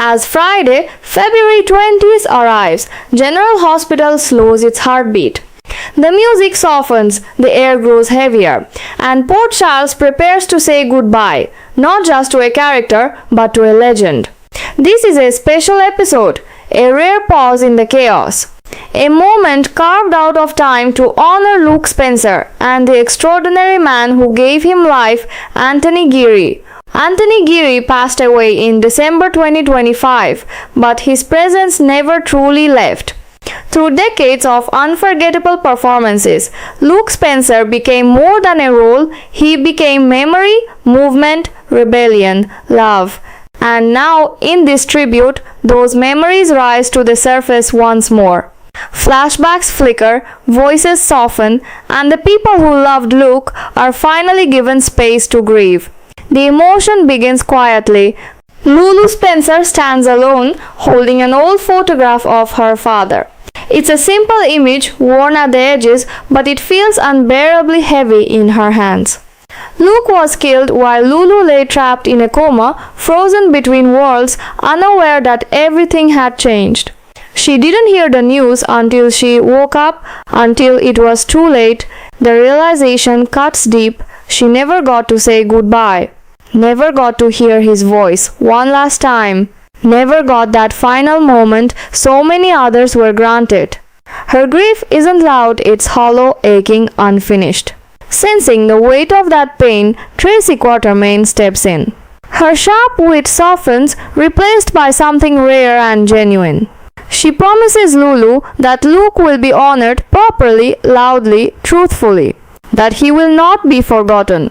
As Friday, February 20th arrives, General Hospital slows its heartbeat. The music softens, the air grows heavier, and Port Charles prepares to say goodbye, not just to a character, but to a legend. This is a special episode, a rare pause in the chaos. A moment carved out of time to honor Luke Spencer and the extraordinary man who gave him life, Anthony Geary. Anthony Geary passed away in December 2025, but his presence never truly left. Through decades of unforgettable performances, Luke Spencer became more than a role. He became memory, movement, rebellion, love. And now, in this tribute, those memories rise to the surface once more. Flashbacks flicker, voices soften, and the people who loved Luke are finally given space to grieve. The emotion begins quietly. Lulu Spencer stands alone, holding an old photograph of her father. It's a simple image, worn at the edges, but it feels unbearably heavy in her hands. Luke was killed while Lulu lay trapped in a coma, frozen between worlds, unaware that everything had changed. She didn't hear the news until she woke up, until it was too late. The realization cuts deep. She never got to say goodbye. Never got to hear his voice one last time. Never got that final moment so many others were granted. Her grief isn't loud, it's hollow, aching, unfinished. Sensing the weight of that pain, Tracy Quatermain steps in. Her sharp wit softens, replaced by something rare and genuine. She promises Lulu that Luke will be honored properly, loudly, truthfully, that he will not be forgotten.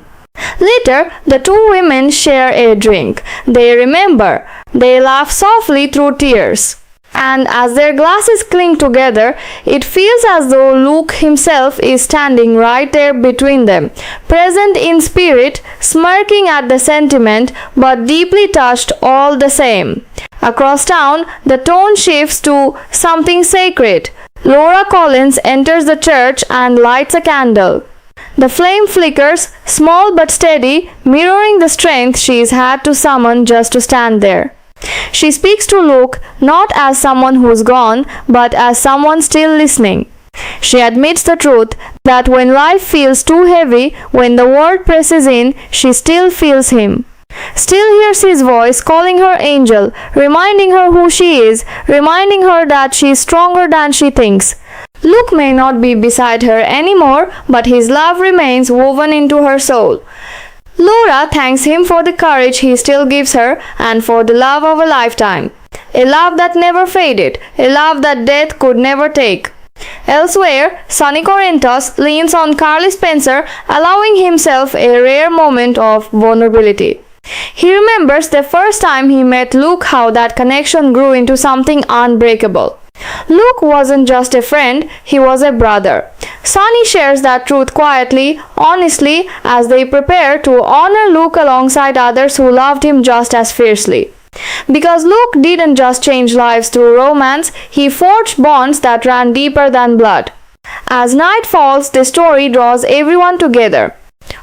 Later, the two women share a drink. They remember. They laugh softly through tears. And as their glasses cling together, it feels as though Luke himself is standing right there between them, present in spirit, smirking at the sentiment, but deeply touched all the same. Across town, the tone shifts to something sacred. Laura Collins enters the church and lights a candle. The flame flickers, small but steady, mirroring the strength she's had to summon just to stand there. She speaks to Luke not as someone who's gone, but as someone still listening. She admits the truth that when life feels too heavy, when the world presses in, she still feels him. Still hears his voice calling her angel, reminding her who she is, reminding her that she is stronger than she thinks. Luke may not be beside her anymore, but his love remains woven into her soul. Laura thanks him for the courage he still gives her and for the love of a lifetime. A love that never faded, a love that death could never take. Elsewhere, Sonny leans on Carly Spencer, allowing himself a rare moment of vulnerability. He remembers the first time he met Luke, how that connection grew into something unbreakable. Luke wasn't just a friend, he was a brother. Sonny shares that truth quietly, honestly, as they prepare to honor Luke alongside others who loved him just as fiercely. Because Luke didn't just change lives through romance, he forged bonds that ran deeper than blood. As night falls, the story draws everyone together.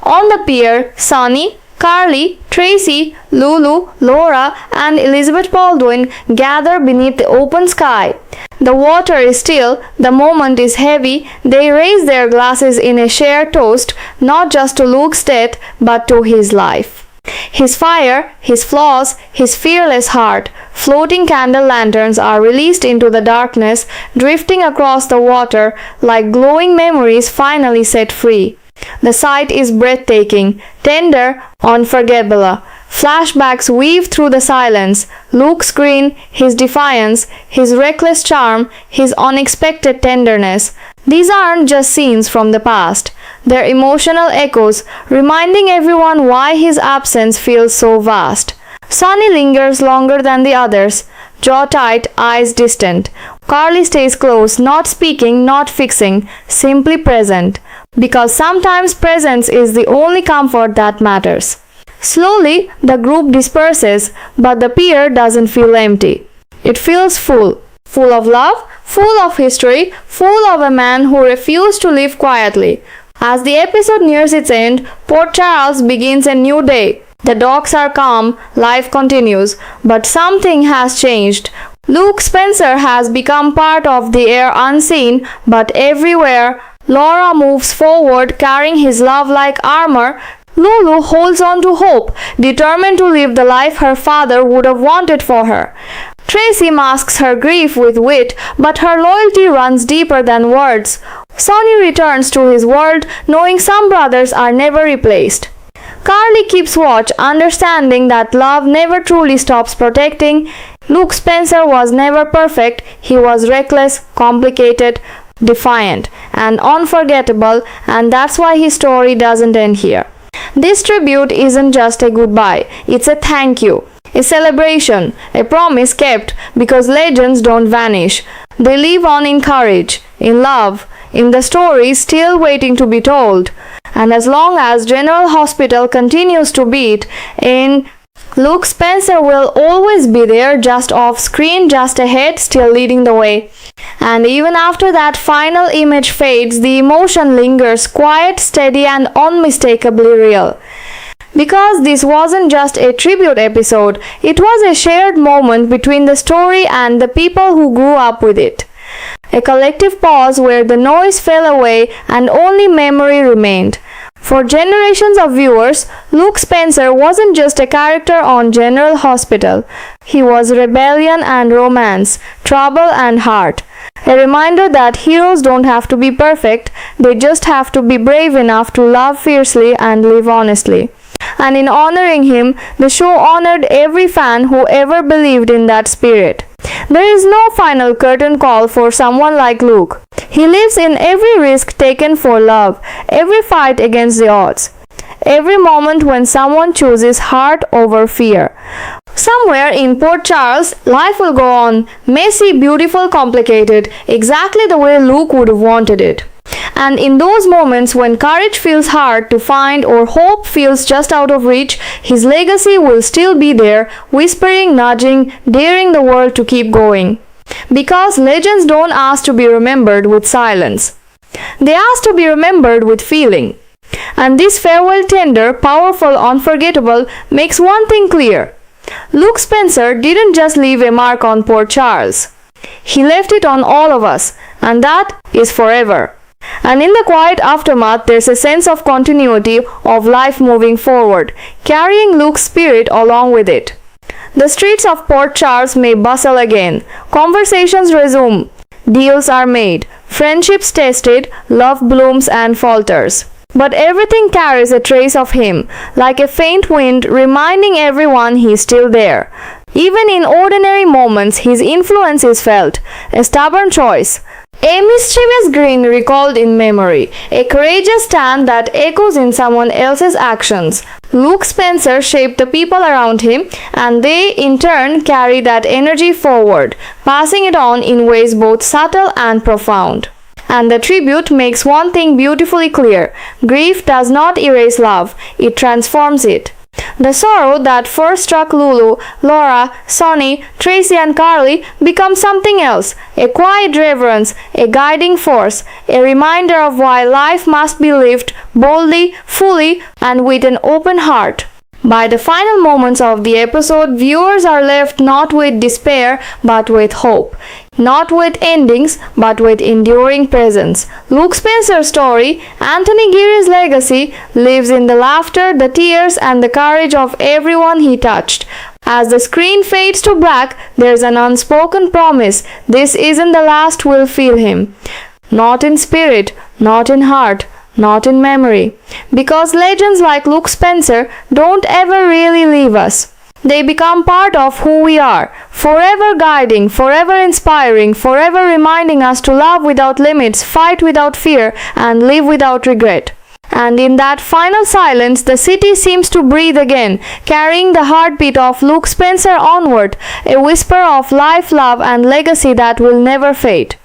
On the pier, Sonny, Carly, Tracy, Lulu, Laura, and Elizabeth Baldwin gather beneath the open sky. The water is still, the moment is heavy. They raise their glasses in a shared toast, not just to Luke's death, but to his life. His fire, his flaws, his fearless heart. Floating candle lanterns are released into the darkness, drifting across the water like glowing memories finally set free. The sight is breathtaking, tender, unforgettable. Flashbacks weave through the silence. Luke's grin, his defiance, his reckless charm, his unexpected tenderness. These aren't just scenes from the past. They're emotional echoes, reminding everyone why his absence feels so vast. Sonny lingers longer than the others, jaw tight, eyes distant. Carly stays close, not speaking, not fixing, simply present. Because sometimes presence is the only comfort that matters. Slowly, the group disperses, but the pier doesn't feel empty. It feels full. Full of love, full of history, full of a man who refused to live quietly. As the episode nears its end, Port Charles begins a new day. The dogs are calm, life continues, but something has changed. Luke Spencer has become part of the air unseen, but everywhere. Laura moves forward carrying his love like armor. Lulu holds on to hope, determined to live the life her father would have wanted for her. Tracy masks her grief with wit, but her loyalty runs deeper than words. Sonny returns to his world, knowing some brothers are never replaced. Carly keeps watch, understanding that love never truly stops protecting. Luke Spencer was never perfect. He was reckless, complicated, defiant, and unforgettable, and that's why his story doesn't end here. This tribute isn't just a goodbye, it's a thank you, a celebration, a promise kept, because legends don't vanish. They live on in courage, in love, in the stories still waiting to be told. And as long as General Hospital continues to beat, Luke Spencer will always be there, just off screen, just ahead, still leading the way. And even after that final image fades, the emotion lingers, quiet, steady, and unmistakably real. Because this wasn't just a tribute episode, it was a shared moment between the story and the people who grew up with it. A collective pause where the noise fell away and only memory remained. For generations of viewers, Luke Spencer wasn't just a character on General Hospital. He was rebellion and romance, trouble and heart. A reminder that heroes don't have to be perfect, they just have to be brave enough to love fiercely and live honestly. And in honoring him, the show honored every fan who ever believed in that spirit. There is no final curtain call for someone like Luke. He lives in every risk taken for love, every fight against the odds, every moment when someone chooses heart over fear. Somewhere in Port Charles, life will go on, messy, beautiful, complicated, exactly the way Luke would have wanted it. And in those moments when courage feels hard to find or hope feels just out of reach, his legacy will still be there, whispering, nudging, daring the world to keep going. Because legends don't ask to be remembered with silence. They ask to be remembered with feeling. And this farewell tender, powerful, unforgettable, makes one thing clear. Luke Spencer didn't just leave a mark on Port Charles. He left it on all of us, and that is forever. And in the quiet aftermath, there's a sense of continuity, of life moving forward, carrying Luke's spirit along with it. The streets of Port Charles may bustle again. Conversations resume. Deals are made. Friendships tested. Love blooms and falters. But everything carries a trace of him, like a faint wind reminding everyone he's still there. Even in ordinary moments, his influence is felt. A stubborn choice. A mischievous grin recalled in memory, a courageous stand that echoes in someone else's actions. Luke Spencer shaped the people around him, and they in turn carry that energy forward, passing it on in ways both subtle and profound. And the tribute makes one thing beautifully clear: grief does not erase love, it transforms it. The sorrow that first struck Lulu, Laura, Sonny, Tracy and Carly becomes something else, a quiet reverence, a guiding force, a reminder of why life must be lived boldly, fully, and with an open heart. By the final moments of the episode, viewers are left not with despair but with hope. Not with endings, but with enduring presence. Luke Spencer's story, Anthony Geary's legacy, lives in the laughter, the tears, and the courage of everyone he touched. As the screen fades to black, there's an unspoken promise: this isn't the last we'll feel him. Not in spirit, not in heart, not in memory. Because legends like Luke Spencer don't ever really leave us. They become part of who we are, forever guiding, forever inspiring, forever reminding us to love without limits, fight without fear, and live without regret. And in that final silence, the city seems to breathe again, carrying the heartbeat of Luke Spencer onward, a whisper of life, love, and legacy that will never fade.